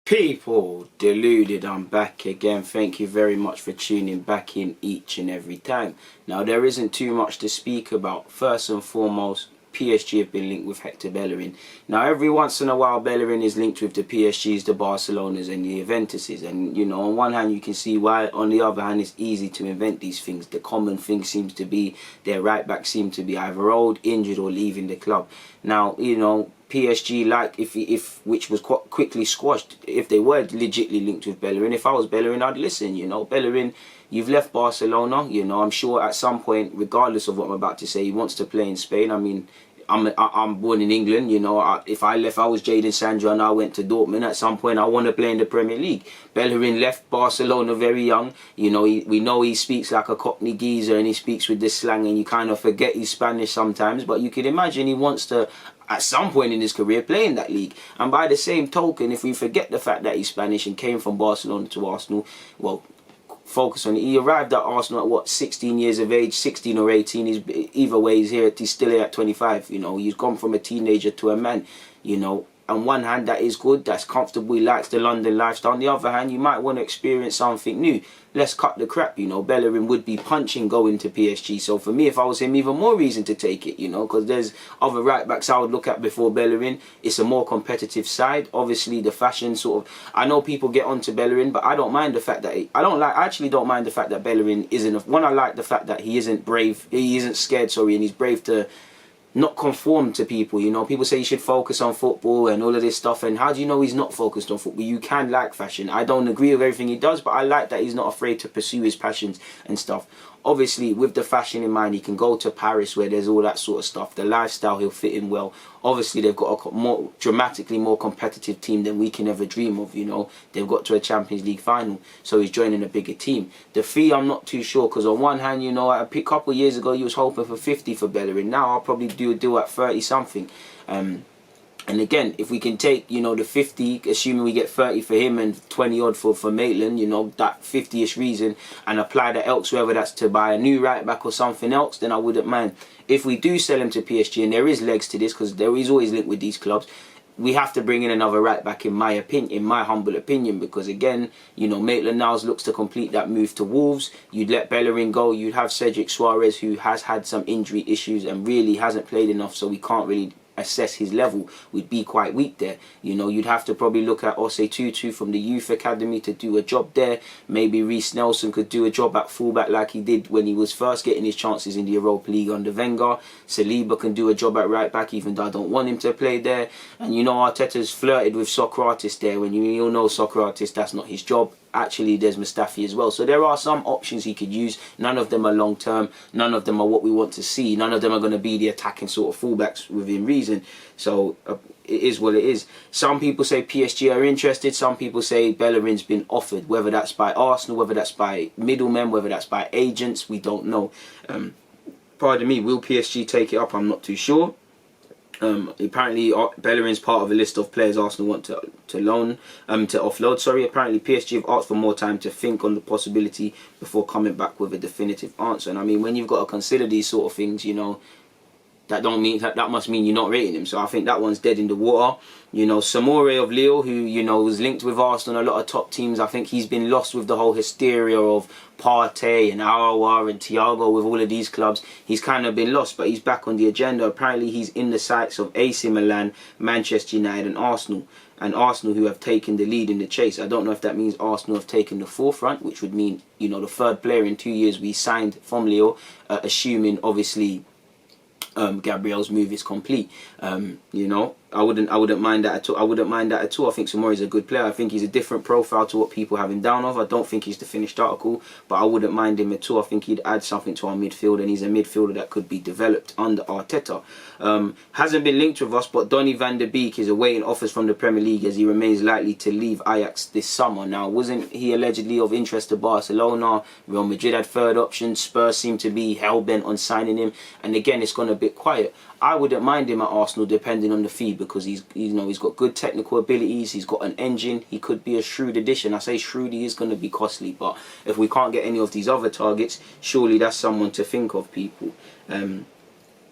People, Deluded, I'm back again. Thank you very much for tuning back in each and every time. Now, there isn't too much to speak about. First and foremost, PSG have been linked with Hector Bellerin. Now, every once in a while, Bellerin is linked with the PSGs, the Barcelonas and the Juventuses. And, you know, on one hand, you can see why. On the other hand, it's easy to invent these things. The common thing seems to be their right back seem to be either old, injured or leaving the club. Now, you know, PSG, like which was quite quickly squashed, if they were legitimately linked with Bellerin. If I was Bellerin, I'd listen. You know, Bellerin, you've left Barcelona. You know, I'm sure at some point, regardless of what I'm about to say, he wants to play in Spain. I mean, I'm born in England. You know, if I was Jadon Sancho and I went to Dortmund, at some point I want to play in the Premier League. Bellerin left Barcelona very young. You know, we know he speaks like a Cockney geezer and he speaks with this slang, and you kind of forget he's Spanish sometimes. But you can imagine he wants to, at some point in his career, play in that league. And by the same token, if we forget the fact that he's Spanish and came from Barcelona to Arsenal, well, focus on it. He arrived at Arsenal at what, 16 years of age, 16 or 18. Either way, he's still here at 25. You know, he's gone from a teenager to a man. You know, on one hand, that is good. That's comfortable. He likes the London lifestyle. On the other hand, you might want to experience something new. Let's cut the crap. You know, Bellerin would be punching going to PSG. So for me, if I was him, even more reason to take it. You know, because there's other right backs I would look at before Bellerin. It's a more competitive side. Obviously, the fashion sort of. I know people get onto Bellerin, but I don't mind the fact that I actually don't mind the fact that Bellerin isn't. One, I like the fact that he isn't brave. He isn't scared. Sorry, and he's brave to not conform to people. You know, people say you should focus on football and all of this stuff, and how do you know he's not focused on football? You can like fashion. I don't agree with everything he does, but I like that he's not afraid to pursue his passions and stuff. Obviously, with the fashion in mind, he can go to Paris where there's all that sort of stuff. The lifestyle, he'll fit in well. Obviously, they've got a dramatically more competitive team than we can ever dream of, you know. They've got to a Champions League final, so he's joining a bigger team. The fee, I'm not too sure, because on one hand, you know, a couple of years ago, you was hoping for 50 for Bellerin. Now, I'll probably do a deal at 30-something. And again, if we can take, you know, the 50, assuming we get 30 for him and 20 odd for Maitland, you know, that 50-ish reason, and apply that elsewhere, whether that's to buy a new right back or something else, then I wouldn't mind. If we do sell him to PSG, and there is legs to this, because there is always linked with these clubs, we have to bring in another right back, in my opinion, in my humble opinion, because again, you know, Maitland now looks to complete that move to Wolves. You'd let Bellerin go. You'd have Cedric Suarez, who has had some injury issues and really hasn't played enough, so we can't really assess his level. We'd be quite weak there. You know, you'd have to probably look at Osei Tutu from the youth academy to do a job there. Maybe Reece Nelson could do a job at fullback like he did when he was first getting his chances in the Europa League under Wenger. Saliba can do a job at right back, even though I don't want him to play there. And you know, Arteta's flirted with Socrates there. When you all know Socrates, that's not his job. Actually, there's Mustafi as well. So there are some options he could use. None of them are long term. None of them are what we want to see. None of them are going to be the attacking sort of fullbacks within reason. So it is what it is. Some people say PSG are interested. Some people say Bellerin's been offered. Whether that's by Arsenal, whether that's by middlemen, whether that's by agents, we don't know. Pardon me, will PSG take it up? I'm not too sure. Apparently Bellerin's part of a list of players Arsenal want to offload. Sorry, apparently PSG have asked for more time to think on the possibility before coming back with a definitive answer. And I mean, when you've got to consider these sort of things, you know, that must mean you're not rating him. So I think that one's dead in the water. You know, Soumaré of Lille, who, you know, was linked with Arsenal and a lot of top teams. I think he's been lost with the whole hysteria of Partey and Aouar and Thiago with all of these clubs. He's kind of been lost, but he's back on the agenda. Apparently he's in the sights of AC Milan, Manchester United and Arsenal. And Arsenal, who have taken the lead in the chase. I don't know if that means Arsenal have taken the forefront, which would mean, you know, the third player in 2 years we signed from Lille, assuming obviously Gabriel's move is complete. You know, I wouldn't mind that at all. I wouldn't mind that at all. I think Soumaré's a good player. I think he's a different profile to what people have him down of. I don't think he's the finished article, but I wouldn't mind him at all. I think he'd add something to our midfield, and he's a midfielder that could be developed under Arteta. Hasn't been linked with us, but Donny van der Beek is awaiting offers from the Premier League as he remains likely to leave Ajax this summer. Now, wasn't he allegedly of interest to Barcelona? Real Madrid had third option. Spurs seem to be hell-bent on signing him, and again, it's gone a bit quiet. I wouldn't mind him at Arsenal depending on the fee, because he's got good technical abilities, he's got an engine, he could be a shrewd addition. I say shrewd, he is going to be costly, but if we can't get any of these other targets, surely that's someone to think of, people.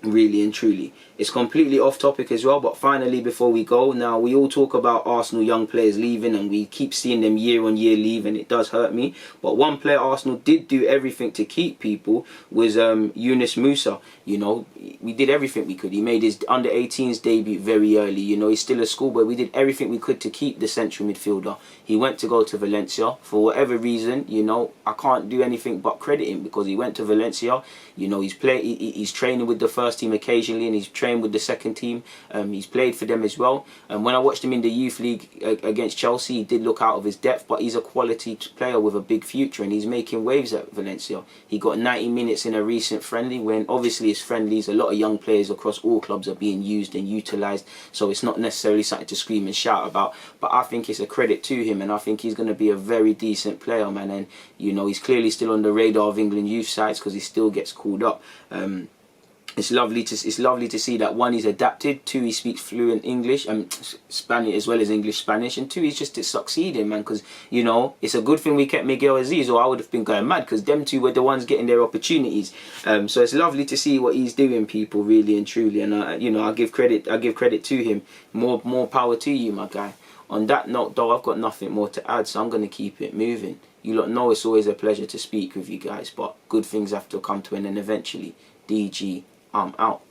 really and truly. It's completely off topic as well, but finally, before we go, now we all talk about Arsenal young players leaving, and we keep seeing them year on year leave, and it does hurt me. But one player Arsenal did do everything to keep people was Yunus Musa. You know, we did everything we could. He made his under 18s debut very early. You know, he's still a schoolboy. We did everything we could to keep the central midfielder. He went to go to Valencia for whatever reason. You know, I can't do anything but credit him, because he went to Valencia. You know, he's training with the first team occasionally, and he's trained with the second team. He's played for them as well. And when I watched him in the youth league against Chelsea, he did look out of his depth, but he's a quality player with a big future, and he's making waves at Valencia. He got 90 minutes in a recent friendly, when obviously it's friendlies. A lot of young players across all clubs are being used and utilised, so it's not necessarily something to scream and shout about. But I think it's a credit to him, and I think he's going to be a very decent player, man. And you know, he's clearly still on the radar of England youth sides, because he still gets called up. It's lovely to see that, one, he's adapted, two, he speaks fluent English and Spanish as well as English Spanish, and two, he's just succeeding, man. Because you know, it's a good thing we kept Miguel Aziz, or I would have been going mad, because them two were the ones getting their opportunities. So it's lovely to see what he's doing, people, really and truly. And you know, I give credit to him. More power to you, my guy. On that note, though, I've got nothing more to add, so I'm going to keep it moving. You lot know it's always a pleasure to speak with you guys, but good things have to come to an end eventually. DG, I'm out.